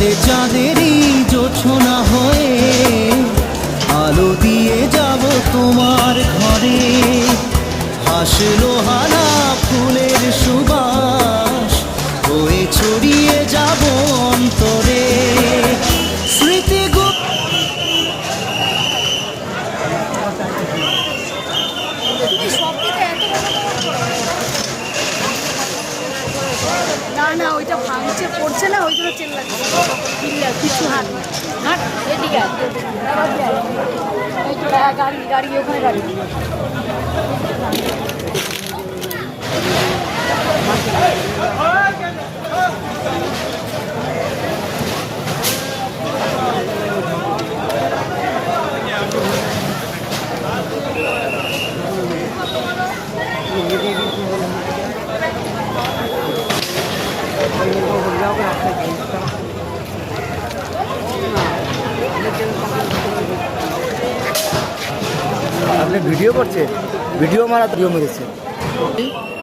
রাতে চাঁদেরই জোছনা হয়ে আলো দিয়ে যাব তোমার ঘরে। হাসলো হানা ফুলের সুবাস হয়ে ছড়িয়ে যাব অন্তরে। স্মৃতি না না ওইটা ভাঙছে পড়ছে না, ওই জন্য চেল্লাচ্ছে। কিছু হাট হাট এদিকে গাড়ি গাড়ি ওখানে গাড়ি। আপনি ভিডিও করছে, ভিডিও মারা ভিডিও মেরেছে।